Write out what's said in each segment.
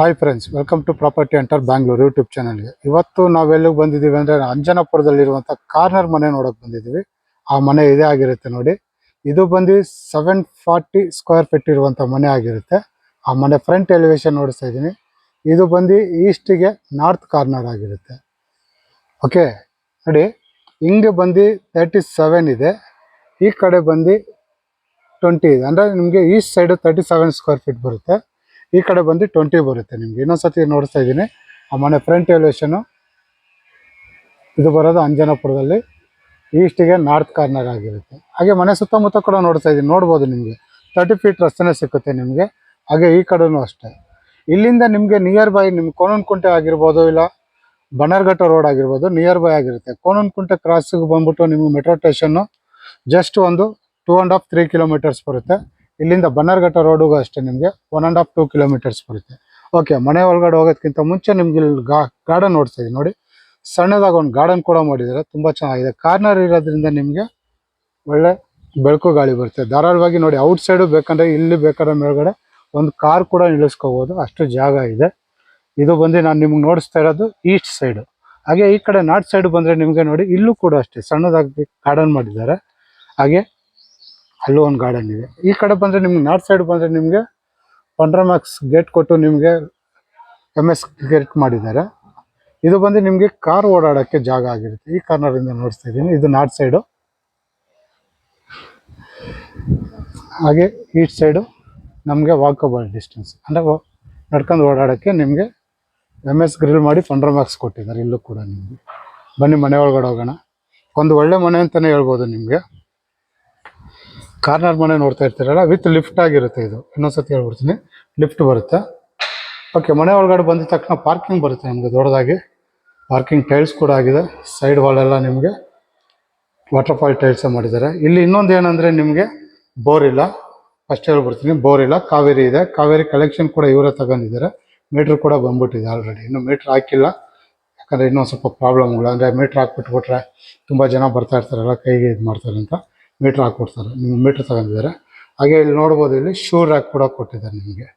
Hi friends, welcome to property under Bangalore YouTube ಚಾನಲ್ಗೆ. ಇವತ್ತು ನಾವೆಲ್ಲಿಗೆ ಬಂದಿದ್ದೀವಿ ಅಂದರೆ ಅಂಜನಾಪುರದಲ್ಲಿರುವಂಥ ಕಾರ್ನರ್ ಮನೆ ನೋಡೋಕೆ ಬಂದಿದ್ದೀವಿ. ಆ ಮನೆ ಇದೇ ಆಗಿರುತ್ತೆ ನೋಡಿ. ಇದು ಬಂದು 740 ಸ್ಕ್ವೇರ್ ಫೀಟ್ ಇರುವಂಥ ಮನೆ ಆಗಿರುತ್ತೆ. ಆ ಮನೆ ಫ್ರಂಟ್ ಎಲಿವೇಶನ್ ನೋಡಿಸ್ತಾ ಇದ್ದೀನಿ. ಇದು ಬಂದು ಈಸ್ಟಿಗೆ ನಾರ್ತ್ ಕಾರ್ನರ್ ಆಗಿರುತ್ತೆ. ಓಕೆ ನೋಡಿ, ಹಿಂಗೆ ಬಂದು 37 ಇದೆ, ಈ ಕಡೆ ಬಂದು 20 ಇದೆ. ಅಂದರೆ ನಿಮಗೆ ಈಸ್ಟ್ ಸೈಡು 37 ಸ್ಕ್ವೇರ್ ಫೀಟ್ ಬರುತ್ತೆ, ಈ ಕಡೆ ಬಂದು 20 ಬರುತ್ತೆ. ನಿಮಗೆ ಇನ್ನೊಂದ್ಸತಿ ನೋಡಿಸ್ತಾ ಇದ್ದೀನಿ. ಆ ಮನೆ ಫ್ರಂಟ್ ಎಲಿವೇಶನು ಇದು ಬರೋದು ಅಂಜನಾಪುರದಲ್ಲಿ ಈಸ್ಟಿಗೆ ನಾರ್ತ್ ಕಾರ್ನರ್ ಆಗಿರುತ್ತೆ. ಹಾಗೆ ಮನೆ ಸುತ್ತಮುತ್ತ ಕೂಡ ನೋಡ್ತಾ ಇದ್ದೀನಿ, ನೋಡ್ಬೋದು ನಿಮಗೆ 30 ಫೀಟ್ ರಸ್ತೆನೇ ಸಿಕ್ಕುತ್ತೆ ನಿಮಗೆ. ಹಾಗೆ ಈ ಕಡೆನೂ ಅಷ್ಟೇ. ಇಲ್ಲಿಂದ ನಿಮಗೆ ನಿಯರ್ ಬೈ ನಿಮ್ಮ ಕೋಣನಕುಂಟೆ ಆಗಿರ್ಬೋದು, ಇಲ್ಲ ಬನ್ನರ್ಘಟ್ಟ ರೋಡ್ ಆಗಿರ್ಬೋದು, ನಿಯರ್ ಬೈ ಆಗಿರುತ್ತೆ. ಕೋಣನಕುಂಟೆ ಕ್ರಾಸಿಗೆ ಬಂದ್ಬಿಟ್ಟು ನಿಮಗೆ ಮೆಟ್ರೋ ಸ್ಟೇಷನ್ನು ಜಸ್ಟ್ ಒಂದು 2.5-3 ಕಿಲೋಮೀಟರ್ಸ್ ಬರುತ್ತೆ. ಇಲ್ಲಿಂದ ಬನ್ನರ್ಘಟ್ಟ ರೋಡಿಗೂ ಅಷ್ಟೇ ನಿಮಗೆ 1.5-2 ಕಿಲೋಮೀಟರ್ಸ್ ಬರುತ್ತೆ. ಓಕೆ, ಮನೆ ಒಳಗಡೆ ಹೋಗೋದಕ್ಕಿಂತ ಮುಂಚೆ ನಿಮ್ಗೆ ಇಲ್ಲಿ ಗಾರ್ಡನ್ ನೋಡ್ತಾ ಇದ್ದೀನಿ ನೋಡಿ. ಸಣ್ಣದಾಗಿ ಒಂದು ಗಾರ್ಡನ್ ಕೂಡ ಮಾಡಿದ್ದಾರೆ, ತುಂಬ ಚೆನ್ನಾಗಿದೆ. ಕಾರ್ನರ್ ಇರೋದ್ರಿಂದ ನಿಮಗೆ ಒಳ್ಳೆ ಬೆಳಕು ಗಾಳಿ ಬರುತ್ತೆ. ಧಾರಾಳವಾಗಿ ನೋಡಿ, ಔಟ್ ಸೈಡು ಬೇಕಂದರೆ ಇಲ್ಲಿ ಬೇಕಾದ್ರೆ ಮೇಲ್ಗಡೆ ಒಂದು ಕಾರ್ ಕೂಡ ನಿಲ್ಲಿಸ್ಕೋಬೋದು, ಅಷ್ಟು ಜಾಗ ಇದೆ. ಇದು ಬಂದು ನಾನು ನಿಮ್ಗೆ ನೋಡಿಸ್ತಾ ಇರೋದು ಈಸ್ಟ್ ಸೈಡು. ಹಾಗೆ ಈ ಕಡೆ ನಾರ್ತ್ ಸೈಡ್ ಬಂದರೆ ನಿಮಗೆ ನೋಡಿ, ಇಲ್ಲೂ ಕೂಡ ಅಷ್ಟೇ ಸಣ್ಣದಾಗಿ ಗಾರ್ಡನ್ ಮಾಡಿದ್ದಾರೆ. ಹಾಗೆ ಅಲ್ಲೂ ಒಂದು ಗಾರ್ಡನ್ ಇದೆ. ಈ ಕಡೆ ಬಂದರೆ ನಿಮ್ಗೆ ನಾರ್ತ್ ಸೈಡ್ ಬಂದರೆ ನಿಮಗೆ ಪಂಡ್ರಮ್ಯಾಕ್ಸ್ ಗೇಟ್ ಕೊಟ್ಟು ನಿಮಗೆ MS ಗೇಟ್ ಮಾಡಿದ್ದಾರೆ. ಇದು ಬಂದು ನಿಮಗೆ ಕಾರ್ ಓಡಾಡೋಕ್ಕೆ ಜಾಗ ಆಗಿರುತ್ತೆ. ಈ ಕಾರ್ನರಿಂದ ನೋಡ್ತಾ ಇದ್ದೀನಿ, ಇದು ನಾರ್ತ್ ಸೈಡು. ಹಾಗೆ ಈಸ್ಟ್ ಸೈಡು ನಮಗೆ ವಾಕಬಲ್ ಡಿಸ್ಟೆನ್ಸ್, ಅಂದರೆ ನಡ್ಕೊಂಡು ಓಡಾಡೋಕ್ಕೆ ನಿಮಗೆ MS ಗ್ರಿಲ್ ಮಾಡಿ ಪಂಡ್ರಮ್ಯಾಕ್ಸ್ ಕೊಟ್ಟಿದ್ದಾರೆ. ಇಲ್ಲೂ ಕೂಡ ನಿಮಗೆ ಬನ್ನಿ ಮನೆ ಒಳಗಡೆ ಹೋಗೋಣ. ಒಂದು ಒಳ್ಳೆ ಮನೆ ಅಂತಲೇ ಹೇಳ್ಬೋದು. ನಿಮಗೆ ಕಾರ್ನರ್ ಮನೆ ನೋಡ್ತಾ ಇರ್ತೀರಲ್ಲ, ವಿತ್ ಲಿಫ್ಟ್ ಆಗಿರುತ್ತೆ. ಇದು ಇನ್ನೊಂದ್ಸತಿ ಹೇಳ್ಬಿಡ್ತೀನಿ, ಲಿಫ್ಟ್ ಬರುತ್ತೆ. ಓಕೆ, ಮನೆ ಒಳಗಡೆ ಬಂದಿದ ತಕ್ಷಣ ಪಾರ್ಕಿಂಗ್ ಬರುತ್ತೆ ನಿಮಗೆ ದೊಡ್ಡದಾಗಿ. ಪಾರ್ಕಿಂಗ್ ಟೈಲ್ಸ್ ಕೂಡ ಆಗಿದೆ. ಸೈಡ್ ವಾಲೆಲ್ಲ ನಿಮಗೆ ವಾಟರ್ಫಾಲ್ ಟೈಲ್ಸೇ ಮಾಡಿದ್ದಾರೆ. ಇಲ್ಲಿ ಇನ್ನೊಂದು ಏನಂದರೆ ನಿಮಗೆ ಬೋರ್ ಇಲ್ಲ. ಫಸ್ಟ್ ಹೇಳ್ಬಿಡ್ತೀನಿ, ಬೋರ್ ಇಲ್ಲ, ಕಾವೇರಿ ಇದೆ. ಕಾವೇರಿ ಕಲೆಕ್ಷನ್ ಕೂಡ ಇವರೇ ತಗೊಂಡಿದ್ದಾರೆ. ಮೀಟ್ರ್ ಕೂಡ ಬಂದ್ಬಿಟ್ಟಿದೆ ಆಲ್ರೆಡಿ. ಇನ್ನು ಮೀಟ್ರ್ ಹಾಕಿಲ್ಲ, ಯಾಕಂದರೆ ಇನ್ನೊಂದು ಸ್ವಲ್ಪ ಪ್ರಾಬ್ಲಮ್ಗಳು. ಅಂದರೆ ಮೀಟ್ರ್ ಹಾಕ್ಬಿಟ್ಬಿಟ್ರೆ ತುಂಬ ಜನ ಬರ್ತಾ ಇರ್ತಾರಲ್ಲ, ಕೈಗೆ ಇದು ಮಾಡ್ತಾರೆ ಅಂತ ಮೀಟ್ರ್ ಹಾಕ್ಬಿಡ್ತಾರೆ. ನಿಮ್ಮ ಮೀಟ್ರ್ ತಗೊಂಡಿದ್ದಾರೆ. ಹಾಗೆ ಇಲ್ಲಿ ನೋಡ್ಬೋದು, ಇಲ್ಲಿ ಶೂ ರ್ಯಾಕ್ ಕೂಡ ಕೊಟ್ಟಿದ್ದಾರೆ ನಿಮಗೆ.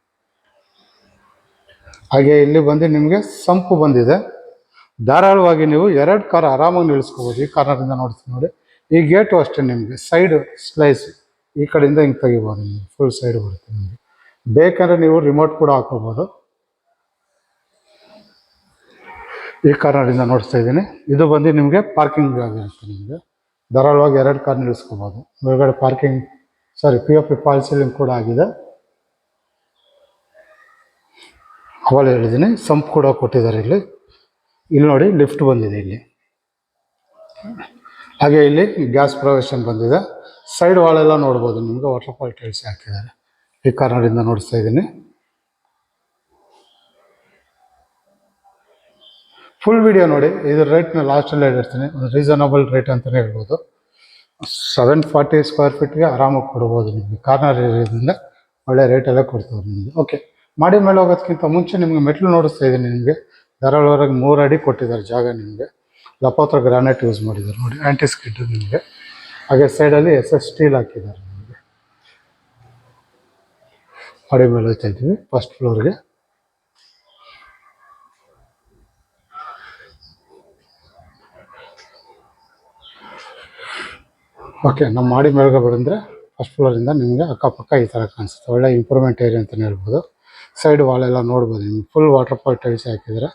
ಹಾಗೆ ಇಲ್ಲಿ ಬಂದು ನಿಮಗೆ ಸಂಪು ಬಂದಿದೆ. ಧಾರಾಳವಾಗಿ ನೀವು 2 ಕಾರ್ ಆರಾಮಾಗಿ ನಿಲ್ಲಿಸ್ಕೋಬೋದು. ಈ ಕಾರ್ನರಿಂದ ನೋಡ್ತೀನಿ ನೋಡಿ. ಈ ಗೇಟು ಅಷ್ಟೇ ನಿಮಗೆ ಸೈಡ್ ಸ್ಲೈಸ್, ಈ ಕಡೆಯಿಂದ ಹಿಂಗೆ ತೆಗಿಬೋದು. ನಿಮಗೆ ಫುಲ್ ಸೈಡ್ ಬರುತ್ತೆ. ನಿಮಗೆ ಬೇಕಂದರೆ ನೀವು ರಿಮೋಟ್ ಕೂಡ ಹಾಕೋಬೋದು. ಈ ಕಾರ್ನರಿಂದ ನೋಡ್ತಾ ಇದ್ದೀನಿ. ಇದು ಬಂದು ನಿಮಗೆ ಪಾರ್ಕಿಂಗ್ ಆಗಿರುತ್ತೆ. ನಿಮಗೆ ಧಾರಾಳವಾಗಿ 2 ಕಾರ್ ನಿಲ್ಲಿಸ್ಕೋಬೋದು. ಒಳಗಡೆ ಪಾರ್ಕಿಂಗ್ POP ಫಾಲ್ ಸೀಲಿಂಗ್ ಕೂಡ ಆಗಿದೆ. ಅವಾಗಲೇ ಹೇಳಿದ್ದೀನಿ, ಸಂಪ್ ಕೂಡ ಕೊಟ್ಟಿದ್ದಾರೆ. ಇಲ್ಲಿ ನೋಡಿ, ಲಿಫ್ಟ್ ಬಂದಿದೆ ಇಲ್ಲಿ. ಹಾಗೆ ಇಲ್ಲಿ ಗ್ಯಾಸ್ ಪ್ರೊವಿಷನ್ ಬಂದಿದೆ. ಸೈಡ್ ವಾಲೆಲ್ಲ ನೋಡ್ಬೋದು ನಿಮಗೆ ವಾಟರ್ಫಾಲ್ ಟೈಲ್ಸ್ ಹಾಕಿದ್ದಾರೆ. ಈ ಕಾರ್ನರಿಂದ ನೋಡಿಸ್ತಾ ಇದ್ದೀನಿ. ಫುಲ್ ವಿಡಿಯೋ ನೋಡಿ. ಇದು ರೇಟ್ನ ಲಾಸ್ಟಲ್ಲೇ ಹೇಳಿರ್ತೀನಿ. ಒಂದು ರೀಸನಬಲ್ ರೇಟ್ ಅಂತಲೇ ಹೇಳ್ಬೋದು. 740 ಸ್ಕ್ವೇರ್ ಫೀಟ್ಗೆ ಆರಾಮಾಗಿ ಕೊಡ್ಬೋದು ನಿಮಗೆ. ಕಾರ್ನರ್ ಇರೋದ್ರಿಂದ ಒಳ್ಳೆ ರೇಟೆಲ್ಲ ಕೊಡ್ತಾರೆ ನಿಮಗೆ. ಓಕೆ, ಮಾಡಿ ಮೇಲೆ ಹೋಗೋದಕ್ಕಿಂತ ಮುಂಚೆ ನಿಮಗೆ ಮೆಟ್ಲು ನೋಡಿಸ್ತಾ ಇದ್ದೀನಿ. ನಿಮಗೆ ಧಾರಾಳವಾಗಿ 3 ಅಡಿ ಕೊಟ್ಟಿದ್ದಾರೆ ಜಾಗ. ನಿಮಗೆ ಲಪೋತ್ರ ಗ್ರಾನೈಟ್ ಯೂಸ್ ಮಾಡಿದ್ದಾರೆ ನೋಡಿ, ಆ್ಯಂಟಿ ಸ್ಕಿಡ್ ನಿಮಗೆ. ಹಾಗೆ ಸೈಡಲ್ಲಿ SS ಸ್ಟೀಲ್ ಹಾಕಿದ್ದಾರೆ ನಿಮಗೆ. ಮಾಡಿ ಮೇಲೆ ಹೋಗ್ತಾ ಇದ್ದೀವಿ ಫಸ್ಟ್ ಫ್ಲೋರ್ಗೆ. ಓಕೆ, ನಮ್ಮ ಮಾಡಿ ಮೇಲ್ಗೆ ಬಂದರೆ ಫಸ್ಟ್ ಫ್ಲೋರಿಂದ ನಿಮಗೆ ಅಕ್ಕಪಕ್ಕ ಈ ಥರ ಕಾಣಿಸುತ್ತೆ. ಒಳ್ಳೆ ಇಂಪ್ರೂವ್ಮೆಂಟ್ ಏರಿಯಾ ಅಂತಲೇ ಹೇಳ್ಬೋದು. ಸೈಡ್ ವಾಲೆಲ್ಲ ನೋಡ್ಬೋದು ನಿಮಗೆ ಫುಲ್ ವಾಟರ್ಫಾಲ್ ಟೈಲ್ಸ್ ಹಾಕಿದ್ದಾರೆ.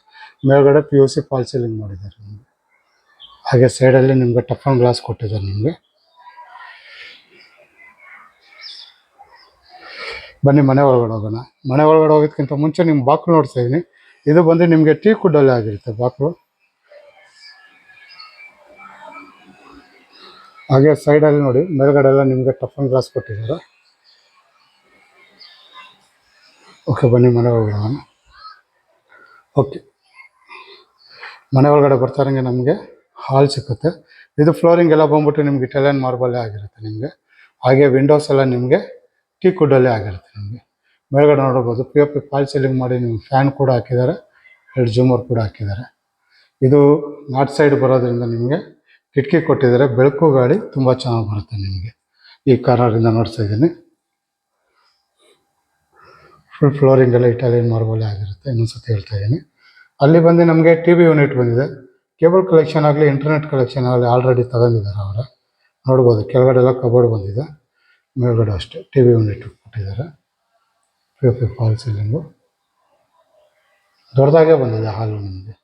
ಮೇಲ್ಗಡೆ POC ಫಾಲ್ ಸೀಲಿಂಗ್ ಮಾಡಿದ್ದಾರೆ ನಿಮಗೆ. ಹಾಗೆ ಸೈಡಲ್ಲಿ ನಿಮಗೆ ಟಫನ್ ಗ್ಲಾಸ್ ಕೊಟ್ಟಿದ್ದಾರೆ ನಿಮಗೆ. ಬನ್ನಿ ಮನೆ ಒಳಗಡೆ ಹೋಗೋಣ. ಮನೆ ಒಳಗಡೆ ಹೋಗೋದಕ್ಕಿಂತ ಮುಂಚೆ ನಿಮ್ಮ ಬಾಕ್ಲು ನೋಡ್ತಾ ಇದ್ದೀನಿ. ಇದು ಬಂದು ನಿಮಗೆ ಟೀ ಕುಡ್ಡಲ್ಲೇ ಆಗಿರುತ್ತೆ ಬಾಕ್ಲು. ಹಾಗೆ ಸೈಡಲ್ಲಿ ನೋಡಿ, ಮೇಲ್ಗಡೆ ಎಲ್ಲ ನಿಮಗೆ ಟಫನ್ ಗ್ಲಾಸ್ ಕೊಟ್ಟಿದ್ದಾರೆ. ಓಕೆ, ಬನ್ನಿ ಮನೆ ಒಳಗಡೆ ಹೋಗೋಣ. ಓಕೆ, ಮನೆ ಒಳಗಡೆ ಬರ್ತಾರಂಗೆ ನಮಗೆ ಹಾಲ್ ಸಿಕ್ಕುತ್ತೆ. ಇದು ಫ್ಲೋರಿಂಗ್ ಎಲ್ಲ ಬಂದ್ಬಿಟ್ಟು ನಿಮಗೆ ಇಟಾಲಿಯನ್ ಮಾರ್ಬಲ್ಲೇ ಆಗಿರುತ್ತೆ ನಿಮಗೆ. ಹಾಗೆ ವಿಂಡೋಸ್ ಎಲ್ಲ ನಿಮಗೆ ಟೀ ಕುಡ್ಡಲ್ಲೇ ಆಗಿರುತ್ತೆ ನಿಮಗೆ. ಮೇಲ್ಗಡೆ ನೋಡ್ಬೋದು POP ಫಾಲ್ ಸೀಲಿಂಗ್ ಮಾಡಿ ನಿಮ್ಗೆ ಫ್ಯಾನ್ ಕೂಡ ಹಾಕಿದ್ದಾರೆ, 2 ಜೂಮರ್ ಕೂಡ ಹಾಕಿದ್ದಾರೆ. ಇದು ನಾರ್ತ್ ಸೈಡ್ ಬರೋದ್ರಿಂದ ನಿಮಗೆ ಕಿಟಕಿ ಕೊಟ್ಟಿದ್ದಾರೆ. ಬೆಳಕು ಗಾಳಿ ತುಂಬ ಚೆನ್ನಾಗಿ ಬರುತ್ತೆ ನಿಮಗೆ. ಈ ಕಾರ್ನರಿಂದ ನೋಡ್ತಾ ಇದ್ದೀನಿ. ಫುಲ್ ಫ್ಲೋರಿಂಗ್ ಎಲ್ಲ ಇಟಾಲಿಯನ್ ಮಾರ್ಬಲ್ ಆಗಿರುತ್ತೆ. ಇನ್ನೊಂದ್ಸತಿ ಹೇಳ್ತಾ ಇದ್ದೀನಿ. ಅಲ್ಲಿ ಬಂದು ನಮಗೆ ಟಿ ವಿ ಯೂನಿಟ್ ಬಂದಿದೆ. ಕೇಬಲ್ ಕಲೆಕ್ಷನ್ ಆಗಲಿ ಇಂಟರ್ನೆಟ್ ಕಲೆಕ್ಷನ್ ಆಗಲಿ ಆಲ್ರೆಡಿ ತಗೊಂಡಿದ್ದಾರೆ ಅವರ. ನೋಡ್ಬೋದು ಕೆಳಗಡೆ ಎಲ್ಲ ಕಬೋರ್ಡ್ ಬಂದಿದೆ, ಮೇಲ್ಗಡೆ ಅಷ್ಟೇ ಟಿ ವಿ ಯೂನಿಟ್ ಕೊಟ್ಟಿದ್ದಾರೆ. ಪಿ ಫಾಲ್ ಸೀಲಿಂಗು ದೊಡ್ಡದಾಗೇ ಬಂದಿದೆ ಹಾಲು ನಮಗೆ.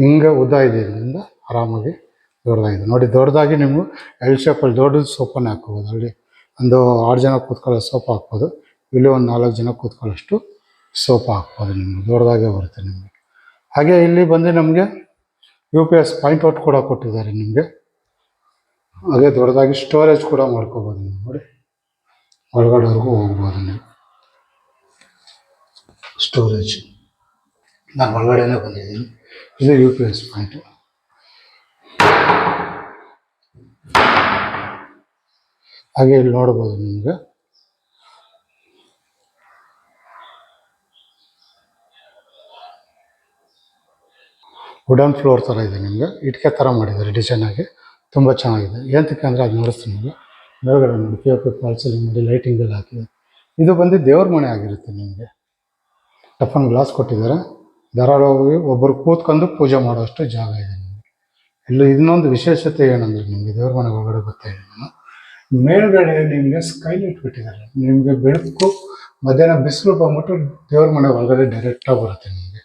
ಹಿಂಗೆ ಉದ್ದ ಇದೆ, ಇದರಿಂದ ಆರಾಮಾಗಿ ದೊಡ್ಡದಾಗಿದೆ ನೋಡಿ. ದೊಡ್ಡದಾಗಿ ನೀವು ಎಲ್ ಶೇಪಲ್ಲಿ ದೊಡ್ಡದು ಸೋಫಾನೇ ಹಾಕ್ಬೋದು. ಅಲ್ಲಿ ಒಂದು 6 ಜನ ಕೂತ್ಕೊಳ್ಳೋ ಸೋಫಾ ಹಾಕ್ಬೋದು. ಇಲ್ಲಿ ಒಂದು 4 ಜನ ಕೂತ್ಕೊಳ್ಳೋಷ್ಟು ಸೋಫಾ ಹಾಕ್ಬೋದು. ನಿಮಗೆ ದೊಡ್ಡದಾಗೇ ಬರುತ್ತೆ ನಿಮಗೆ. ಹಾಗೆ ಇಲ್ಲಿ ಬಂದು ನಮಗೆ UPS ಪಾಯಿಂಟ್ ಔಟ್ ಕೂಡ ಕೊಟ್ಟಿದ್ದಾರೆ ನಿಮಗೆ. ಹಾಗೆ ದೊಡ್ಡದಾಗಿ ಸ್ಟೋರೇಜ್ ಕೂಡ ಮಾಡ್ಕೋಬೋದು ನೀವು ನೋಡಿ. ಒಳಗಡೆವರೆಗೂ ಹೋಗ್ಬೋದು ನೀವು ಸ್ಟೋರೇಜ್. ನಾನು ಒಳಗಡೆನೇ ಬಂದಿದ್ದೀನಿ. ಇದು UPS ಪಾಯಿಂಟು. ಹಾಗೆ ಇಲ್ಲಿ ನೋಡ್ಬೋದು ನಿಮಗೆ ವುಡನ್ ಫ್ಲೋರ್ ಥರ ಇದೆ. ನಿಮಗೆ ಇಟ್ಕೆ ಥರ ಮಾಡಿದ್ದಾರೆ ಡಿಸೈನ್ ಆಗಿ, ತುಂಬ ಚೆನ್ನಾಗಿದೆ. ಏನಕ್ಕೆ ಅಂದರೆ ಅದು ನೋಡಿಸ್ತೀನಿ ನಿಮಗೆ. ಮೇಲ್ಗಡೆ ನೋಡಿ POP ಫಾಲ್ ಸೀಲಿಂಗ್ ಮಾಡಿ ಲೈಟಿಂಗ್ ಎಲ್ಲ ಹಾಕಿದೆ. ಇದು ಬಂದು ದೇವ್ರ ಮನೆ ಆಗಿರುತ್ತೆ. ನಿಮಗೆ ಟಫನ್ ಗ್ಲಾಸ್ ಕೊಟ್ಟಿದ್ದಾರೆ. ಧಾರಾಳವಾಗಿ ಒಬ್ಬರು ಕೂತ್ಕೊಂಡು ಪೂಜೆ ಮಾಡೋಷ್ಟು ಜಾಗ ಇದೆ ನಿಮಗೆ. ಇಲ್ಲಿ ಇನ್ನೊಂದು ವಿಶೇಷತೆ ಏನಂದರೆ ನಿಮಗೆ ದೇವ್ರ ಮನೆ ಒಳಗಡೆ ಬರ್ತಾ ಇದೆ ನಾನು. ಮೇಲ್ಗಡೆ ನಿಮಗೆ ಸ್ಕೈಲೈಟ್ ಬಿಟ್ಟಿದ್ದಾರೆ. ನಿಮಗೆ ಬೆಳಕು ಮಧ್ಯಾಹ್ನ ಬಿಸಿಲು ಬಂದ್ಬಿಟ್ಟು ದೇವ್ರ ಮನೆ ಒಳಗಡೆ ಡೈರೆಕ್ಟಾಗಿ ಬರುತ್ತೆ. ನಿಮಗೆ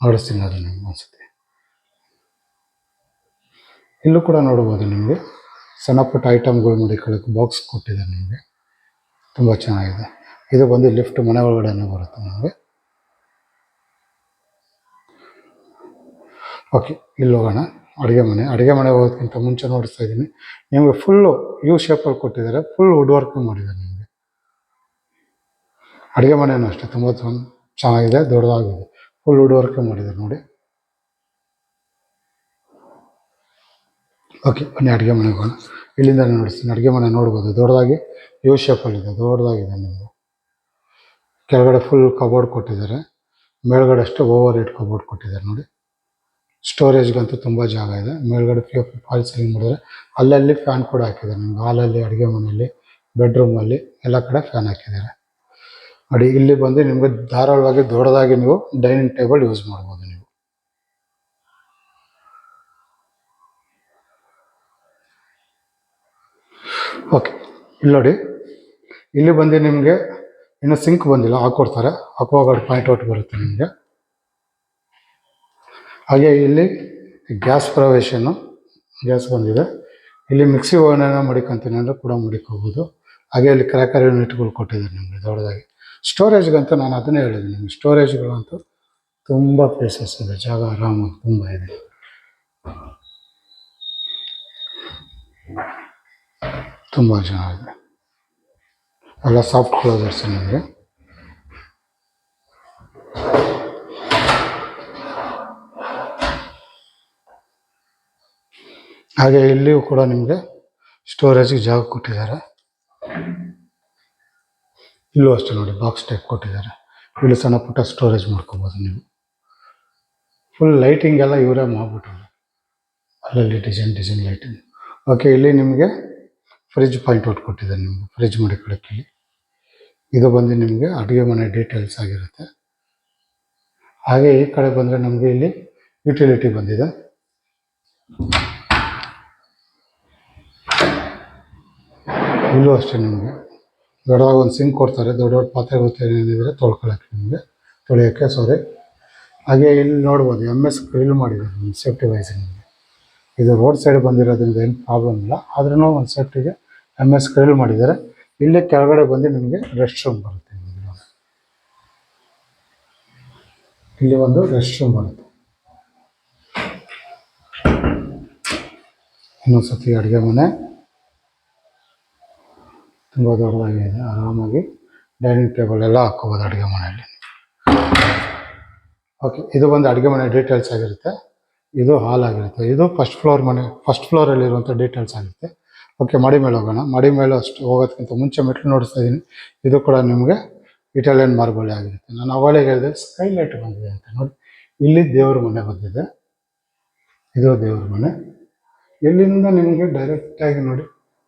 ನೋಡಿಸ್ತೀನಿ ಅದು ನಿಮ್ಗೆ ಅನಿಸುತ್ತೆ. ಇಲ್ಲೂ ಕೂಡ ನೋಡ್ಬೋದು ನಿಮಗೆ ಸಣ್ಣ ಪುಟ್ಟ ಐಟಮ್ಗಳು ಮಡಿಕೊಳ್ಳೋಕ್ಕೆ ಬಾಕ್ಸ್ ಕೊಟ್ಟಿದ್ದಾರೆ ನಿಮಗೆ, ತುಂಬ ಚೆನ್ನಾಗಿದೆ. ಇದು ಬಂದು ಲಿಫ್ಟ್ ಮನೆ ಒಳಗಡೆನೇ ಬರುತ್ತೆ ನಿಮಗೆ. ಓಕೆ, ಇಲ್ಲಿ ಹೋಗೋಣ. ಅಡುಗೆ ಮನೆ ಹೋಗೋದಕ್ಕಿಂತ ಮುಂಚೆ ನೋಡಿಸ್ತಾ ಇದ್ದೀನಿ ನಿಮಗೆ. ಫುಲ್ಲು ಯು ಶೇಪಲ್ಲಿ ಕೊಟ್ಟಿದ್ದಾರೆ. ಫುಲ್ ವುಡ್ ವರ್ಕ್ ಮಾಡಿದ್ದಾರೆ ನಿಮಗೆ. ಅಡುಗೆ ಮನೆಯೂ ಅಷ್ಟೇ ತುಂಬ ಚೆನ್ನಾಗಿದೆ, ದೊಡ್ಡದಾಗಿದೆ. ಫುಲ್ ವುಡ್ ವರ್ಕ್ ಮಾಡಿದ್ದಾರೆ ನೋಡಿ. ಓಕೆ, ಬನ್ನಿ ಅಡುಗೆ ಮನೆಗೆ ಹೋಗೋಣ. ಇಲ್ಲಿಂದ ನೋಡಿಸ್ತೀನಿ. ಅಡುಗೆ ಮನೆ ನೋಡ್ಬೋದು ದೊಡ್ಡದಾಗಿ ಯು ಶೇಪಲ್ಲಿದೆ, ದೊಡ್ಡದಾಗಿದೆ ನಿಮಗೆ. ಕೆಳಗಡೆ ಫುಲ್ ಕಬೋರ್ಡ್ ಕೊಟ್ಟಿದ್ದಾರೆ. ಮೇಲ್ಗಡೆ ಅಷ್ಟೇ ಓವರ್ ಹೆಡ್ ಕಬೋರ್ಡ್ ಕೊಟ್ಟಿದ್ದಾರೆ ನೋಡಿ. ಸ್ಟೋರೇಜ್ಗಂತೂ ತುಂಬ ಜಾಗ ಇದೆ. ಮೇಲ್ಗಡೆ POP ಫಾಲ್ ಸೀಲಿಂಗ್ ಮಾಡಿದರೆ ಅಲ್ಲಲ್ಲಿ ಫ್ಯಾನ್ ಕೂಡ ಹಾಕಿದ್ದಾರೆ ನಿಮ್ಗೆ. ಹಾಲಲ್ಲಿ, ಅಡುಗೆ ಮನೆಯಲ್ಲಿ, ಬೆಡ್ರೂಮಲ್ಲಿ ಎಲ್ಲ ಕಡೆ ಫ್ಯಾನ್ ಹಾಕಿದ್ದಾರೆ ನೋಡಿ. ಇಲ್ಲಿ ಬಂದು ನಿಮಗೆ ಧಾರಾಳವಾಗಿ ದೊಡ್ಡದಾಗಿ ನೀವು ಡೈನಿಂಗ್ ಟೇಬಲ್ ಯೂಸ್ ಮಾಡ್ಬೋದು ನೀವು. ಓಕೆ, ಇಲ್ಲಿ ನೋಡಿ. ಇಲ್ಲಿ ಬಂದು ನಿಮಗೆ ಇನ್ನು ಸಿಂಕ್ ಬಂದಿಲ್ಲ, ಹಾಕ್ಕೊಡ್ತಾರೆ. ಅಕ್ವಾಗಾರ್ಡ್ ಪಾಯಿಂಟ್ ಔಟ್ ಬರುತ್ತೆ ನಿಮಗೆ. ಹಾಗೆ ಇಲ್ಲಿ ಗ್ಯಾಸ್ ಗ್ಯಾಸ್ ಬಂದಿದೆ. ಇಲ್ಲಿ ಮಿಕ್ಸಿ ಓವನ್ನ ಮಡಿಕೊಂತೀನಿ ಅಂದರೆ ಕೂಡ ಮಡಿಕೋಬೋದು. ಹಾಗೆ ಇಲ್ಲಿ ಕ್ರ್ಯಾಕರ್ ಯೂನಿಟ್ಗಳು ಕೊಟ್ಟಿದ್ದಾರೆ ನಿಮಗೆ ದೊಡ್ಡದಾಗಿ. ಸ್ಟೋರೇಜ್ಗಂತೂ ನಾನು ಅದನ್ನೇ ಹೇಳಿದ್ದೀನಿ ನಿಮಗೆ. ಸ್ಟೋರೇಜ್ಗಳಂತೂ ತುಂಬ ಪ್ಲೇಸಸ್ ಇದೆ, ಜಾಗ ಆರಾಮಾಗಿ ತುಂಬ ಇದೆ. ತುಂಬ ಚೆನ್ನಾಗಿದೆ. ಎಲ್ಲ ಸಾಫ್ಟ್ ಕ್ಲೋಸರ್ಸ್ ನಿಮಗೆ. ಹಾಗೆ ಇಲ್ಲಿಯೂ ಕೂಡ ನಿಮಗೆ ಸ್ಟೋರೇಜಿಗೆ ಜಾಗ ಕೊಟ್ಟಿದ್ದಾರೆ. ಇಲ್ಲೂ ಅಷ್ಟೇ ನೋಡಿ, ಬಾಕ್ಸ್ ಟೈಪ್ ಕೊಟ್ಟಿದ್ದಾರೆ. ಇಲ್ಲಿ ಸಣ್ಣ ಪುಟ್ಟ ಸ್ಟೋರೇಜ್ ಮಾಡ್ಕೋಬೋದು ನೀವು. ಫುಲ್ ಲೈಟಿಂಗ್ ಎಲ್ಲ ಇವರೇ ಮಾಡಿಬಿಟ್ರು, ಅಲ್ಲಲ್ಲಿ ಡಿಸೈನ್ ಲೈಟಿಂಗ್. ಓಕೆ, ಇಲ್ಲಿ ನಿಮಗೆ ಫ್ರಿಜ್ ಪಾಯಿಂಟ್ ಔಟ್ ಕೊಟ್ಟಿದ್ದಾರೆ ನಿಮಗೆ. ಫ್ರಿಜ್ ಮಡಿಕೊಳ್ಳೋಕ್ಕೆ ಇದು ಬಂದು ನಿಮಗೆ ಅಡುಗೆ ಮನೆ ಡೀಟೇಲ್ಸ್ ಆಗಿರುತ್ತೆ. ಹಾಗೆ ಈ ಕಡೆ ಬಂದರೆ ನಮಗೆ ಇಲ್ಲಿ ಯುಟಿಲಿಟಿ ಬಂದಿದೆ. ಇಲ್ಲೂ ಅಷ್ಟೇ ನಿಮಗೆ ದೊಡ್ಡದಾಗಿ ಒಂದು ಸಿಂಕ್ ಕೊಡ್ತಾರೆ. ದೊಡ್ಡ ದೊಡ್ಡ ಪಾತ್ರೆ ಏನಿದ್ರೆ ತೊಳೆಯೋಕ್ಕೆ. ಹಾಗೆ ಇಲ್ಲಿ ನೋಡ್ಬೋದು MS ಗ್ರಿಲ್ ಮಾಡಿದ್ದಾರೆ ನಿಮಗೆ ಸೇಫ್ಟಿ ವೈಸ್. ನಿಮಗೆ ಇದು ರೋಡ್ ಸೈಡ್ ಬಂದಿರೋದ್ರಿಂದ ಏನು ಪ್ರಾಬ್ಲಮ್ ಇಲ್ಲ, ಆದ್ರೂ ಒಂದು ಸೇಫ್ಟಿಗೆ MS ಗ್ರಿಲ್ ಮಾಡಿದ್ದಾರೆ. ಇಲ್ಲಿ ಕೆಳಗಡೆ ಬಂದು ನಿಮಗೆ ರೆಸ್ಟ್ ರೂಮ್ ಬರುತ್ತೆ. ಇಲ್ಲಿ ಒಂದು ರೆಸ್ಟ್ ರೂಮ್ ಬರುತ್ತೆ. ಇನ್ನೊಂದು ಸತಿ ಅಡುಗೆ ಮನೆ ತುಂಬ ದೊಡ್ಡದಾಗಿದೆ. ಆರಾಮಾಗಿ ಡೈನಿಂಗ್ ಟೇಬಲ್ ಎಲ್ಲ ಹಾಕ್ಕೋಬೋದು ಅಡುಗೆ ಮನೆಯಲ್ಲಿ. ಓಕೆ, ಇದು ಬಂದು ಅಡುಗೆ ಮನೆ ಡೀಟೇಲ್ಸ್ ಆಗಿರುತ್ತೆ. ಇದು ಹಾಲ್ ಆಗಿರುತ್ತೆ. ಇದು ಫಸ್ಟ್ ಫ್ಲೋರಲ್ಲಿರುವಂಥ ಡೀಟೇಲ್ಸ್ ಆಗುತ್ತೆ. ಓಕೆ, ಮಡಿ ಮೇಲೆ ಹೋಗೋಣ. ಮಡಿ ಮೇಲೆ ಅಷ್ಟು ಹೋಗೋದಕ್ಕಿಂತ ಮುಂಚೆ ಮೆಟ್ಲು ನೋಡಿಸ್ತಾ ಇದ್ದೀನಿ. ಇದು ಕೂಡ ನಿಮಗೆ ಇಟಾಲಿಯನ್ ಮಾರ್ಬಲ್ ಆಗಿರುತ್ತೆ. ನಾನು ಅವಾಗಲೇ ಹೇಳಿದೆ ಸ್ಕೈಲೈಟ್ ಬಂದಿದೆ ಅಂತ ನೋಡಿ. ಇಲ್ಲಿ ದೇವ್ರ ಮನೆ ಬಂದಿದೆ. ಇದು ದೇವ್ರ ಮನೆ. ಇಲ್ಲಿಂದ ನಿಮಗೆ ಡೈರೆಕ್ಟಾಗಿ ನೋಡಿ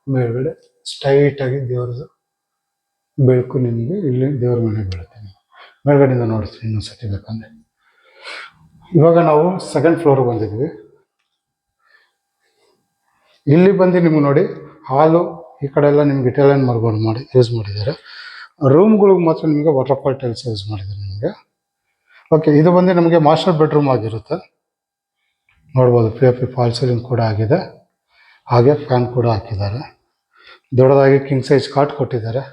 ಮೇಲ್ಗಡೆ ಸ್ಟ್ರೈಟಾಗಿ ದೇವ್ರದ್ದು ಬೆಳಕು ನಿಮಗೆ ಇಲ್ಲಿ ದೇವ್ರ ಮನೆ ಬೀಳುತ್ತೆ. ಮೇಲ್ಗಡೆಯಿಂದ ನೋಡ್ತೀನಿ ಇನ್ನೊಂದು ಸತಿ ಬೇಕಂದ್ರೆ. ಇವಾಗ ನಾವು ಸೆಕೆಂಡ್ ಫ್ಲೋರ್ ಬಂದಿದ್ವಿ. ಇಲ್ಲಿ ಬಂದು ನಿಮ್ಗೆ ನೋಡಿ ಹಾಲು ಈ ಕಡೆ ಎಲ್ಲ ನಿಮ್ಗೆ ಇಟಾಲಿಯನ್ ಮಾರ್ಬಲ್ ಮಾಡಿ ಯೂಸ್ ಮಾಡಿದ್ದಾರೆ. ರೂಮ್ಗಳಿಗೆ ಮಾತ್ರ ನಿಮಗೆ ವಾಟರ್ಫಾಲ್ ಟೈಲ್ಸ್ ಯೂಸ್ ಮಾಡಿದ್ದಾರೆ ನಿಮಗೆ. ಓಕೆ, ಇದು ಬಂದು ನಮಗೆ ಮಾಸ್ಟರ್ ಬೆಡ್ರೂಮ್ ಆಗಿರುತ್ತೆ. ನೋಡ್ಬೋದು POP ಫಾಲ್ ಸೀಲಿಂಗ್ ಕೂಡ ಆಗಿದೆ, ಹಾಗೆ ಫ್ಯಾನ್ ಕೂಡ ಹಾಕಿದ್ದಾರೆ. ದೊಡ್ಡದಾಗಿ ಕಿಂಗ್ ಸೈಜ್ ಕಾಟ್ ಕೊಟ್ಟಿದ್ದಾರೆ.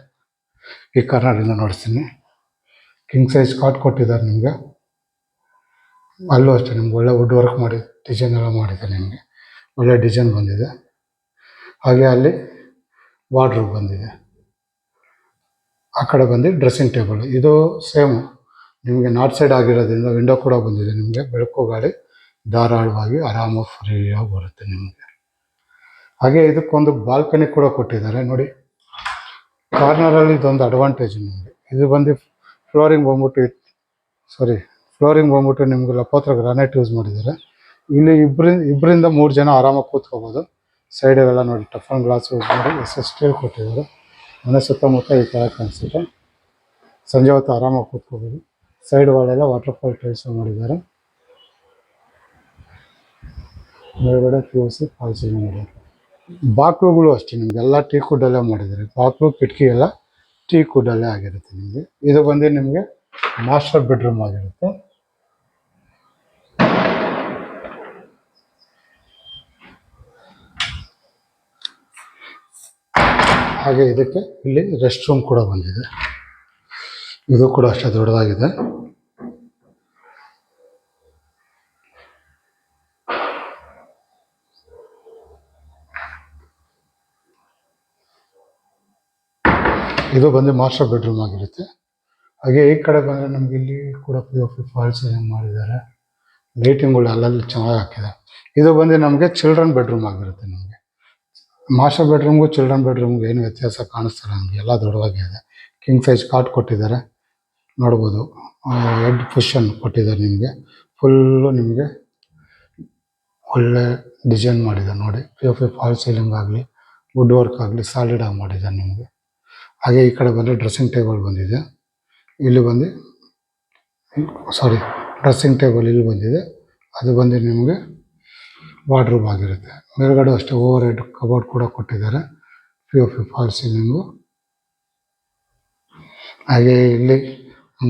ಈ ಕಾರ್ನರಿಂದ ನೋಡ್ತೀನಿ, ಕಿಂಗ್ ಸೈಜ್ ಕಾಟ್ ಕೊಟ್ಟಿದ್ದಾರೆ ನಿಮಗೆ. ಅಲ್ಲೂ ಅಷ್ಟೇ ನಿಮ್ಗೆ ಒಳ್ಳೆ ವುಡ್ ವರ್ಕ್ ಮಾಡಿ ಡಿಸೈನ್ ಎಲ್ಲ ಮಾಡಿದ್ದಾರೆ. ನಿಮಗೆ ಒಳ್ಳೆ ಡಿಸೈನ್ ಬಂದಿದೆ. ಹಾಗೆ ಅಲ್ಲಿ ವಾರ್ಡ್ರೋಬ್ ಬಂದಿದೆ. ಆ ಕಡೆ ಬಂದು ಡ್ರೆಸ್ಸಿಂಗ್ ಟೇಬಲ್. ಇದು ಸೇಮ್ ನಿಮಗೆ ನಾರ್ತ್ ಸೈಡ್ ಆಗಿರೋದ್ರಿಂದ ವಿಂಡೋ ಕೂಡ ಬಂದಿದೆ. ನಿಮಗೆ ಬೆಳಕು ಗಾಳಿ ಧಾರಾಳವಾಗಿ ಆರಾಮಾಗಿ ಫ್ರೀಯಾಗಿ ಬರುತ್ತೆ ನಿಮಗೆ. ಹಾಗೆ ಇದಕ್ಕೊಂದು ಬಾಲ್ಕನಿ ಕೂಡ ಕೊಟ್ಟಿದ್ದಾರೆ ನೋಡಿ. ಕಾರ್ನರಲ್ಲಿ ಇದೊಂದು ಅಡ್ವಾಂಟೇಜ್ ನಿಮಗೆ. ಇದು ಬಂದು ಫ್ಲೋರಿಂಗ್ ಬಂದ್ಬಿಟ್ಟು ನಿಮಗೆ ಲಪೋತ್ರ ಗ್ರಾನೈಟ್ ಯೂಸ್ ಮಾಡಿದ್ದಾರೆ. ಇಲ್ಲಿ ಇಬ್ಬರಿಂದ 3 ಜನ ಆರಾಮಾಗಿ ಕೂತ್ಕೋಬೋದು. ಸೈಡೆಲ್ಲ ನೋಡಿ ಟಫನ್ ಗ್ಲಾಸ್ ಯೂಸ್ ಮಾಡಿ ಸ್ಟೀಲ್ ಕೊಟ್ಟಿದ್ದಾರೆ. ಮನೆ ಸುತ್ತಮುತ್ತ ಈ ಥರ ಕಾಣಿಸುತ್ತೆ. ಸಂಜೆ ಹೊತ್ತು ಆರಾಮಾಗಿ ಕೂತ್ಕೋಬೋದು. ಸೈಡ್ ವಾಲೆಲ್ಲ ವಾಟರ್ಫಾಲ್ ಟೈಲ್ಸ್ ಮಾಡಿದ್ದಾರೆ. ಮೇಲ್ಗಡೆ POC ಫಾಲ್ ಸೀಲಿಂಗ್ ಮಾಡಿದ್ದಾರೆ. ಬಾಕ್ಲುಗಳು ಅಷ್ಟೇ ನಿಮಗೆಲ್ಲ ಟೀಕ್ ವುಡ್ಡಲ್ಲೇ ಮಾಡಿದ್ದಾರೆ. ಬಾಕ್ಲು ಕಿಟಕಿ ಎಲ್ಲ ಟೀಕ್ ವುಡ್ಡಲ್ಲೇ ಆಗಿರುತ್ತೆ ನಿಮಗೆ. ಇದು ಬಂದು ನಿಮಗೆ ಮಾಸ್ಟರ್ ಬೆಡ್ರೂಮ್ ಆಗಿರುತ್ತೆ. ಹಾಗೆ ಇದಕ್ಕೆ ಇಲ್ಲಿ ರೆಸ್ಟ್ ರೂಮ್ ಕೂಡ ಬಂದಿದೆ. ಇದು ಕೂಡ ಅಷ್ಟೇ ದೊಡ್ಡದಾಗಿದೆ. ಇದು ಬಂದು ಮಾಸ್ಟರ್ ಬೆಡ್ರೂಮ್ ಆಗಿರುತ್ತೆ. ಹಾಗೆ ಈ ಕಡೆ ಬಂದರೆ ನಮ್ಗೆ ಇಲ್ಲಿ ಕೂಡ POP ಫಾಲ್ ಸೀಲಿಂಗ್ ಮಾಡಿದ್ದಾರೆ. ಲೈಟಿಂಗ್ಗಳು ಅಲ್ಲಲ್ಲಿ ಚೆನ್ನಾಗಿ ಹಾಕಿದೆ. ಇದು ಬಂದು ನಮಗೆ ಚಿಲ್ಡ್ರನ್ ಬೆಡ್ರೂಮ್ ಆಗಿರುತ್ತೆ. ನಮಗೆ ಮಾಸ್ಟರ್ ಬೆಡ್ರೂಮ್ಗೂ ಚಿಲ್ಡ್ರನ್ ಬೆಡ್ರೂಮ್ಗೆ ಏನು ವ್ಯತ್ಯಾಸ ಕಾಣಿಸ್ತಾರೆ ನಮಗೆ, ಎಲ್ಲ ದೊಡ್ಡದಾಗಿದೆ. ಕಿಂಗ್ ಸೈಜ್ ಕಾಟ್ ಕೊಟ್ಟಿದ್ದಾರೆ ನೋಡ್ಬೋದು. ಹೆಡ್ ಕುಷನ್ ಕೊಟ್ಟಿದ್ದಾರೆ ನಿಮಗೆ. ಫುಲ್ಲು ನಿಮಗೆ ಒಳ್ಳೆ ಡಿಸೈನ್ ಮಾಡಿದ್ದಾರೆ ನೋಡಿ. POP ಫಾಲ್ ಸೀಲಿಂಗ್ ಆಗಲಿ ವುಡ್ ವರ್ಕ್ ಆಗಲಿ ಸಾಲಿಡ್ ಆಗಿ ಮಾಡಿದ್ದಾರೆ ನಿಮಗೆ. ಹಾಗೆ ಈ ಕಡೆ ಬಂದರೆ ಡ್ರೆಸ್ಸಿಂಗ್ ಟೇಬಲ್ ಬಂದಿದೆ. ಇಲ್ಲಿ ಬಂದು ಡ್ರೆಸ್ಸಿಂಗ್ ಟೇಬಲ್ ಇಲ್ಲಿ ಬಂದಿದೆ. ಅದು ಬಂದು ನಿಮಗೆ ವಾರ್ಡ್ರೋಬ್ ಆಗಿರುತ್ತೆ. ಮೇಲ್ಗಡೆ ಅಷ್ಟೇ ಓವರ್ ಹೆಡ್ ಕಬೋರ್ಡ್ ಕೂಡ ಕೊಟ್ಟಿದ್ದಾರೆ. POP fall ceiling. ಹಾಗೆ ಇಲ್ಲಿ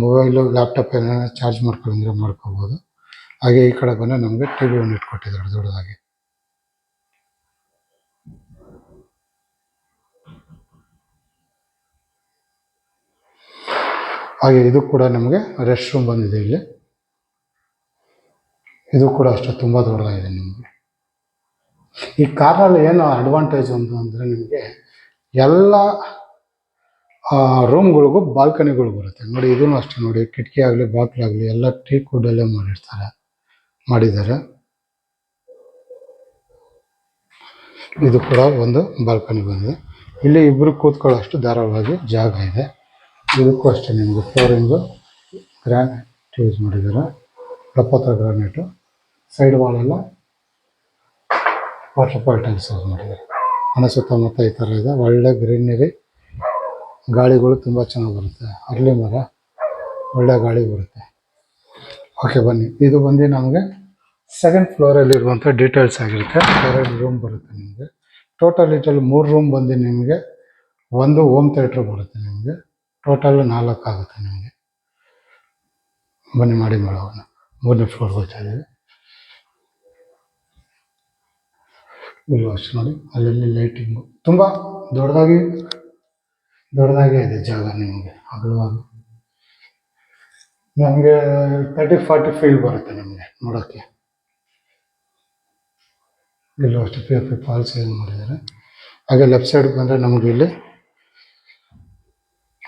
ಮೊಬೈಲು ಲ್ಯಾಪ್ಟಾಪ್ ಏನಾರ ಚಾರ್ಜ್ ಮಾಡ್ಕೊಂಡ್ರೆ ಮಾಡ್ಕೋಬೋದು. ಹಾಗೆ ಈ ಕಡೆ ಬಂದರೆ ನಮಗೆ TV ಯೂನಿಟ್ ಕೊಟ್ಟಿದ್ದಾರೆ ದೊಡ್ಡದಾಗಿ. ಹಾಗೆ ಇದು ಕೂಡ ನಮಗೆ ರೆಸ್ಟ್ ರೂಮ್ ಬಂದಿದೆ ಇಲ್ಲಿ. ಇದು ಕೂಡ ಅಷ್ಟೇ ತುಂಬ ದೊಡ್ಡದಾಗಿದೆ ನಿಮಗೆ. ಈ ಕಾರ್ನಲ್ಲಿ ಏನು ಅಡ್ವಾಂಟೇಜ್ ಅಂದರೆ ನಿಮಗೆ ಎಲ್ಲ ರೂಮ್ಗಳಿಗೂ ಬಾಲ್ಕನಿಗಳು ಬರುತ್ತೆ ನೋಡಿ. ಇದೂ ಅಷ್ಟೇ ನೋಡಿ, ಕಿಟಕಿ ಆಗಲಿ ಬಾಗಿಲಾಗಲಿ ಎಲ್ಲ ಟೀಕ್ ವುಡ್ಡಲ್ಲೇ ಮಾಡಿದ್ದಾರೆ. ಇದು ಕೂಡ ಒಂದು ಬಾಲ್ಕನಿ ಬಂದಿದೆ. ಇಲ್ಲಿ ಇಬ್ಬರು ಕೂತ್ಕೊಳ್ಳೋಷ್ಟು ಧಾರಾಳವಾಗಿ ಜಾಗ ಇದೆ. ಇದಕ್ಕೂ ಅಷ್ಟೇ ನಿಮಗೆ ಫ್ಲೋರಿಂಗು ಗ್ರಾನೈಟ್ ಯೂಸ್ ಮಾಡಿದ್ದಾರೆ. ಲಪೋತ್ರ ಗ್ರಾನೈಟು. ಸೈಡ್ ವಾಲೆಲ್ಲ ವಾಟರ್ಫಾಲ್ ಟೈಲ್ಸ್ ಯೂಸ್ ಮಾಡಿದ್ದಾರೆ. ಮನೆ ಸುತ್ತಮುತ್ತ ಈ ಥರ ಇದೆ. ಒಳ್ಳೆ ಗ್ರೀನರಿ, ಗಾಳಿಗಳು ತುಂಬ ಚೆನ್ನಾಗಿ ಬರುತ್ತೆ. ಅರಳಿ ಮರ, ಒಳ್ಳೆ ಗಾಳಿ ಬರುತ್ತೆ. ಓಕೆ ಬನ್ನಿ, ಇದು ಬಂದು ನಮಗೆ ಸೆಕೆಂಡ್ ಫ್ಲೋರಲ್ಲಿರುವಂಥ ಡೀಟೇಲ್ಸ್ ಆಗಿರುತ್ತೆ. 2 ರೂಮ್ ಬರುತ್ತೆ ನಿಮಗೆ. ಟೋಟಲ್ ಇದರಲ್ಲಿ 3 ರೂಮ್ ಬಂದು ನಿಮಗೆ ಒಂದು ಹೋಮ್ ಥಿಯೇಟ್ರ್ ಬರುತ್ತೆ ನಿಮಗೆ. ಟೋಟಲ್ 4 ಆಗುತ್ತೆ ನಿಮಗೆ. ಬನ್ನಿ ಮಾಡಿ ಮಾಡೋಣ. 3ನೇ ಫ್ಲೋರ್ ಹೋಗ್ತಾ ಇದ್ದೀವಿ. ಇಲ್ಲೂ ಅಷ್ಟು ನೋಡಿ, ಅಲ್ಲಲ್ಲಿ ಲೈಟಿಂಗು ತುಂಬ ದೊಡ್ಡದಾಗೇ ಇದೆ ಜಾಗ ನಿಮಗೆ. ಅಗಲವಾಗಿ ನಮಗೆ 30-40 ಫೀಲ್ ಬರುತ್ತೆ ನಿಮಗೆ ನೋಡೋಕ್ಕೆ. ಇಲ್ಲೂ ಅಷ್ಟು POP ಫಾಲ್ ಸೀಲಿಂಗ್ ಮಾಡಿದ್ದಾರೆ. ಹಾಗೆ ಲೆಫ್ಟ್ ಸೈಡ್ ಬಂದರೆ ನಮಗೆ ಇಲ್ಲಿ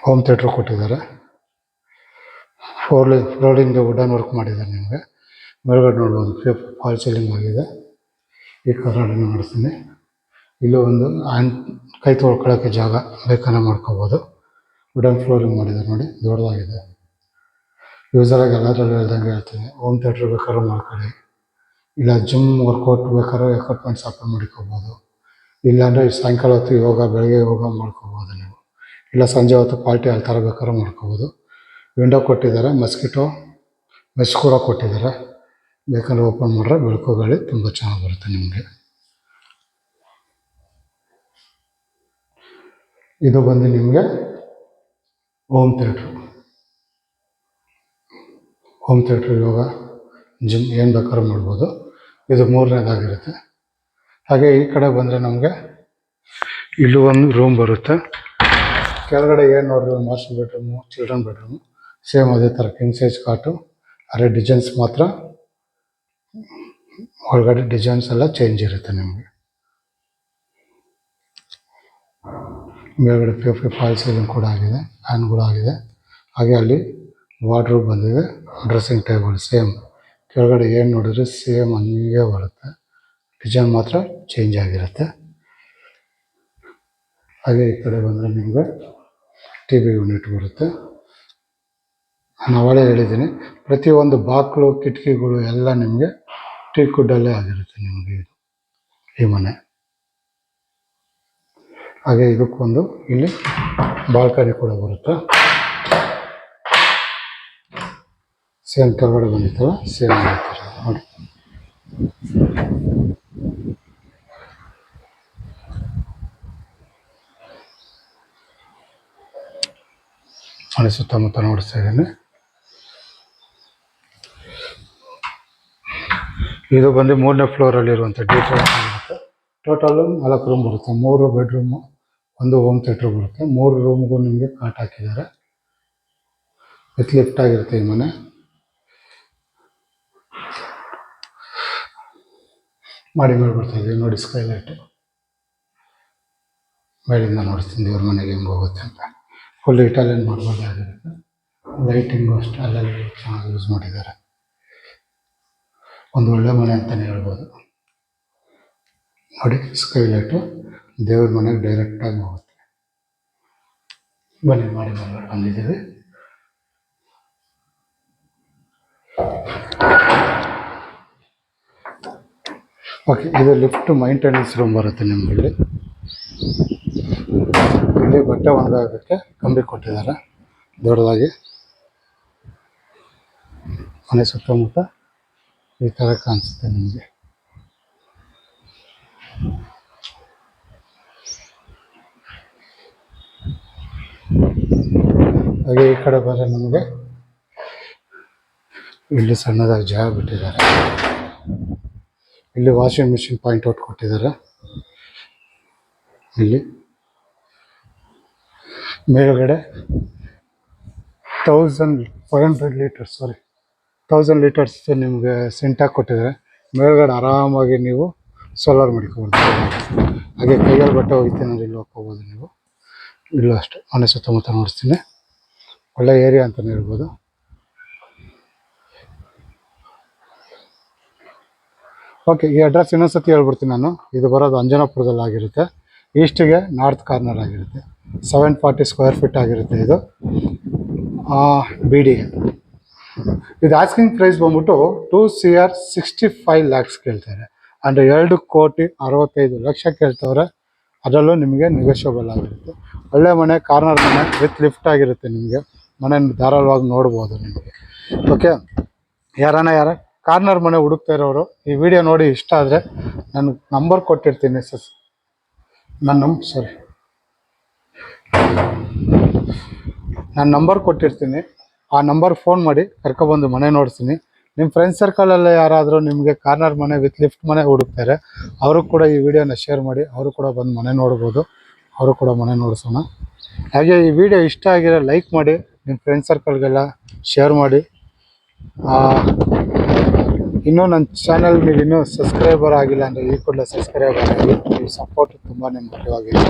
ಹೋಮ್ ಥಿಯೇಟ್ರ್ ಕೊಟ್ಟಿದ್ದಾರೆ. ಫ್ಲೋರಿಂಗ್ ವುಡನ್ ವರ್ಕ್ ಮಾಡಿದ್ದಾರೆ ನಿಮಗೆ. ಮೇಲ್ಗಡೆ ನೋಡ್ಬೋದು POP ಫಾಲ್ ಸೀಲಿಂಗ್ ಆಗಿದೆ. ಈ ಕಾರ್ನರಲ್ಲಿ ನೋಡ್ತೀನಿ. ಇಲ್ಲೂ ಒಂದು ಕೈ ತೊಳ್ಕೊಳ್ಳೋಕ್ಕೆ ಜಾಗ ಬೇಕಾದ್ರೆ ಮಾಡ್ಕೋಬೋದು. ವುಡನ್ ಫ್ಲೋರಿಂಗ್ ಮಾಡಿದ್ದಾರೆ ನೋಡಿ, ದೊಡ್ಡದಾಗಿದೆ. ಯೂಸರಾಗಿ ಎಲ್ಲದರಲ್ಲೂ ಹೇಳ್ದಂಗೆ ಹೇಳ್ತೀನಿ, ಹೋಮ್ ಥಿಯೇಟ್ರ್ ಬೇಕಾದ್ರೂ ಮಾಡ್ಕೊಳ್ಳಿ, ಇಲ್ಲ ಜಿಮ್ ವರ್ಕೌಟ್ ಬೇಕಾದ್ರೂ ಎಕ್ವಿಪ್ಮೆಂಟ್ಸ್ ಹಾಕೊಂಡು ಮಾಡ್ಕೋಬೋದು. ಇಲ್ಲಾಂದರೆ ಸಾಯಂಕಾಲ ಹೊತ್ತು ಬೆಳಗ್ಗೆ ಯೋಗ ಮಾಡ್ಕೋಬೋದು ನೀವು. ಇಲ್ಲ ಸಂಜೆ ಹೊತ್ತು ಪಾರ್ಟಿ ಅಲ್ಲಿ ಥರ ಬೇಕಾದ್ರೂ ಮಾಡ್ಕೋಬೋದು. ವಿಂಡೋ ಕೊಟ್ಟಿದ್ದಾರೆ, ಮೆಸ್ ಕೂಡ ಕೊಟ್ಟಿದ್ದಾರೆ. ಬೇಕಾದ್ರೆ ಓಪನ್ ಮಾಡಿದ್ರೆ ಬೆಳಕು ಗಾಳಿ ತುಂಬ ಚೆನ್ನಾಗಿ ಬರುತ್ತೆ ನಿಮಗೆ. ಇದು ಬಂದು ನಿಮಗೆ ಹೋಮ್ ಥಿಯೇಟ್ರ್ ಯೋಗ ಜಿಮ್ ಏನು ಬೇಕಾದ್ರೂ ಮಾಡ್ಬೋದು. ಇದು 3ನೇದಾಗಿರುತ್ತೆ. ಹಾಗೆ ಈ ಕಡೆ ಬಂದರೆ ನಮಗೆ ಇಲ್ಲೂ ಒಂದು ರೂಮ್ ಬರುತ್ತೆ. ಕೆಳಗಡೆ ಏನು ನೋಡಿದ್ರೆ master bedroom, children bedroom same ಅದೇ ಥರ ಕಿಂಗ್ ಸೈಜ್ ಕಾಟು. ಅದೇ ಡಿಸೈನ್ಸ್ ಮಾತ್ರ ಒಳಗಡೆ ಡಿಸೈನ್ಸ್ ಎಲ್ಲ ಚೇಂಜ್ ಇರುತ್ತೆ ನಿಮಗೆ. ಮೇಲ್ಗಡೆ ಪಿ ಫಾಲ್ ಸೀಲಿಂಗ್ ಕೂಡ ಆಗಿದೆ, ಫ್ಯಾನ್ ಕೂಡ ಆಗಿದೆ. ಹಾಗೆ ಅಲ್ಲಿ ವಾರ್ಡ್ರೋಬ್ ಬಂದಿದೆ, ಡ್ರೆಸ್ಸಿಂಗ್ ಟೇಬಲ್ ಸೇಮ್ ಕೆಳಗಡೆ ಏನು ನೋಡಿದ್ರೆ ಸೇಮ್ ಹಂಗೆ ಬರುತ್ತೆ. ಡಿಸೈನ್ ಮಾತ್ರ ಚೇಂಜ್ ಆಗಿರುತ್ತೆ. ಹಾಗೆ ಈ ಕಡೆ ಬಂದರೆ ನಿಮಗೆ TV ಯೂನಿಟ್ ಬರುತ್ತೆ. ನಾನು ಅವಾಗಲೇ ಹೇಳಿದ್ದೀನಿ, ಪ್ರತಿಯೊಂದು ಬಾಗಿಲು ಕಿಟಕಿಗಳು ಎಲ್ಲ ನಿಮಗೆ ಟೀಕ್ ವುಡ್ಡಲ್ಲೇ ಆಗಿರುತ್ತೆ ನಿಮಗೆ ಈ ಮನೆ. ಹಾಗೆ ಇದಕ್ಕೊಂದು ಇಲ್ಲಿ ಬಾಲ್ಕನಿ ಕೂಡ ಬರುತ್ತೆ. ಸೇಮ್ ಕೆಳಗಡೆ ಬಂದಿತ್ತಲ್ಲ ಸೇಮ್ ಆಗಿರ್ತಾರೆ ನೋಡಿ. ಮನೆ ಸುತ್ತಮುತ್ತ ನೋಡಿಸ್ತಾ ಇದ್ದೀನಿ. ಇದು ಬಂದು 3ನೇ ಫ್ಲೋರಲ್ಲಿರುವಂಥ ಡೀಟೇಲ್ಸ್ ಆಗಿರುತ್ತೆ. ಟೋಟಲು 4 ರೂಮ್ ಬರುತ್ತೆ. 3 ಬೆಡ್ರೂಮು, 1 ಹೋಮ್ ಥಿಯೇಟ್ರ್ ಬರುತ್ತೆ. 3 ರೂಮ್ಗೂ ನಿಮಗೆ ಕಾಟ್ ಹಾಕಿದ್ದಾರೆ. ವಿತ್ ಲಿಫ್ಟ್ ಆಗಿರುತ್ತೆ ಈ ಮನೆ. ಮಾಡಿ ಮೇಲೆ ಬರ್ತಾ ಇದ್ದೀವಿ ನೋಡಿ, ಸ್ಕೈಲೈಟು ಮೇಲಿಂದ ನೋಡ್ತೀನಿ ದೇವ್ರ ಮನೆಗೆ ಹೆಂಗೆ ಹೋಗುತ್ತೆ ಅಂತ. Full Italian ಮಾಡ್ಬೋದಾಗಿರುತ್ತೆ. ಲೈಟಿಂಗು ಅಷ್ಟೇ ಅಲ್ಲಲ್ಲಿ ಚೆನ್ನಾಗಿ ಯೂಸ್ ಮಾಡಿದ್ದಾರೆ. ಒಂದು ಒಳ್ಳೆ ಮನೆ ಅಂತಲೇ ಹೇಳ್ಬೋದು ನೋಡಿ. ಸ್ಕೈಲೈಟು ದೇವ್ರ ಮನೆಗೆ ಡೈರೆಕ್ಟಾಗಿ ಹೋಗುತ್ತೆ. ಬನ್ನಿ ಮಾಡಿ ಬಂದಿದ್ದೀವಿ. ಓಕೆ, ಇದು ಲಿಫ್ಟ್ ಮೈಂಟೆನೆನ್ಸ್ ರೂಮ್ ಬರುತ್ತೆ ನಿಮಗೆ. ಇಲ್ಲಿ ಬಟ್ಟೆ ಒಣಗಾಕೋಕ್ಕೆ ಕಂಬಿ ಕೊಟ್ಟಿದ್ದಾರೆ ದೊಡ್ಡದಾಗಿ. ಮನೆ ಸುತ್ತಮುತ್ತ ಈ ಥರ ಕಾಣಿಸುತ್ತೆ ನಿಮಗೆ. ಹಾಗೆ ಈ ಕಡೆ ಬಂದರೆ ನಮಗೆ ಇಲ್ಲಿ ಸಣ್ಣದಾಗಿ ಜಾಗ ಬಿಟ್ಟಿದ್ದಾರೆ. ಇಲ್ಲಿ ವಾಷಿಂಗ್ ಮಿಷಿನ್ ಪಾಯಿಂಟ್ ಔಟ್ ಕೊಟ್ಟಿದ್ದಾರೆ. ಇಲ್ಲಿ ಮೇಲ್ಗಡೆ 1000 ಲೀಟರ್ಸ್ ನಿಮಗೆ ಸಿಂಟಾಕ್ ಕೊಟ್ಟಿದ್ದಾರೆ. ಮೇಲ್ಗಡೆ ಆರಾಮಾಗಿ ನೀವು ಸೋಲಾರ್ ಮಾಡ್ಕೊಬೋದು. ಹಾಗೆ ಕೈಯಲ್ಲಿ ಬಟ್ಟೆ ಹೋಗ್ತೀನಿ ಅಂದರೆ ಇಲ್ಲಿ ಹೋಗ್ಕೋಬೋದು ನೀವು. ಇಲ್ಲೂ ಅಷ್ಟೇ ಮನೆ ಸುತ್ತಮುತ್ತ ನೋಡಿಸ್ತೀನಿ. ಒಳ್ಳೆ ಏರಿಯಾ ಅಂತಲೇ ಹೇಳ್ಬೋದು. ಓಕೆ, ಈ ಅಡ್ರೆಸ್ ಇನ್ನೊಂದ್ಸತಿ ಹೇಳ್ಬಿಡ್ತೀನಿ ನಾನು. ಇದು ಬರೋದು ಅಂಜನಾಪುರದಲ್ಲಿ ಆಗಿರುತ್ತೆ. ಈಸ್ಟಿಗೆ ನಾರ್ತ್ ಕಾರ್ನರ್ ಆಗಿರುತ್ತೆ. 740 ಸ್ಕ್ವೇರ್ ಫೀಟ್ ಆಗಿರುತ್ತೆ ಇದು BD. ಇದು ಆಸ್ಕಿಂಗ್ ಪ್ರೈಸ್ ಬಂದ್ಬಿಟ್ಟು 2,65 lakhs ಕೇಳ್ತಾರೆ. ಅಂದರೆ 2,65 ಕೇಳ್ತವ್ರೆ. ಅದರಲ್ಲೂ ನಿಮಗೆ ನೆಗೋಷಿಯಬಲ್ ಆಗಿರುತ್ತೆ. ಒಳ್ಳೆ ಮನೆ, ಕಾರ್ನರ್ ಮನೆ ವಿತ್ ಲಿಫ್ಟ್ ಆಗಿರುತ್ತೆ. ನಿಮಗೆ ಮನೆ ಧಾರಾಳವಾಗಿ ನೋಡ್ಬೋದು ನಿಮಗೆ. ಓಕೆ, ಯಾರ ಕಾರ್ನರ್ ಮನೆ ಹುಡುಕ್ತಾ ಇರೋರು ಈ ವಿಡಿಯೋ ನೋಡಿ ಇಷ್ಟ ಆದರೆ ನನಗೆ ನಂಬರ್ ಕೊಟ್ಟಿರ್ತೀನಿ. ನಾನು ನಂಬರ್ ಕೊಟ್ಟಿರ್ತೀನಿ. ಆ ನಂಬರ್ ಫೋನ್ ಮಾಡಿ ಕರ್ಕೊಬಂದು ಮನೆ ನೋಡ್ತೀನಿ. ನಿಮ್ಮ ಫ್ರೆಂಡ್ಸ್ ಸರ್ಕಲಲ್ಲೇ ಯಾರಾದರೂ ನಿಮಗೆ ಕಾರ್ನರ್ ಮನೆ ವಿತ್ ಲಿಫ್ಟ್ ಮನೆ ಹುಡುಕ್ತಾರೆ, ಅವರು ಕೂಡ ಈ ವಿಡಿಯೋನ ಶೇರ್ ಮಾಡಿ. ಅವರು ಕೂಡ ಬಂದು ಮನೆ ನೋಡ್ಬೋದು. ಅವರು ಕೂಡ ಮನೆ ನೋಡಿಸೋಣ. ಹಾಗೆ ಈ ವಿಡಿಯೋ ಇಷ್ಟ ಆಗಿರೋ ಲೈಕ್ ಮಾಡಿ, ನಿಮ್ಮ ಫ್ರೆಂಡ್ಸ್ ಸರ್ಕಲ್ಗೆಲ್ಲ ಶೇರ್ ಮಾಡಿ. ಇನ್ನೂ ನನ್ನ ಚಾನಲ್ ನೀವು ಇನ್ನೂ ಸಬ್ಸ್ಕ್ರೈಬರ್ ಆಗಿಲ್ಲ ಅಂದರೆ ಈ ಕೂಡಲೇ ಸಬ್ಸ್ಕ್ರೈಬರ್ ಆಗಿ. ಈ ಸಪೋರ್ಟ್ ತುಂಬಾ ಮುಖ್ಯವಾಗಿದೆ.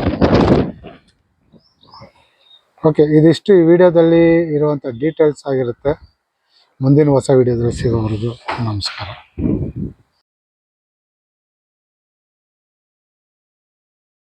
ಓಕೆ, ಇದಿಷ್ಟು ಈ ವಿಡಿಯೋದಲ್ಲಿ ಇರುವಂಥ ಡೀಟೇಲ್ಸ್ ಆಗಿರುತ್ತೆ. ಮುಂದಿನ ಹೊಸ ವಿಡಿಯೋದಲ್ಲಿ ಸಿಗೋವರೆಗೂ ನಮಸ್ಕಾರ.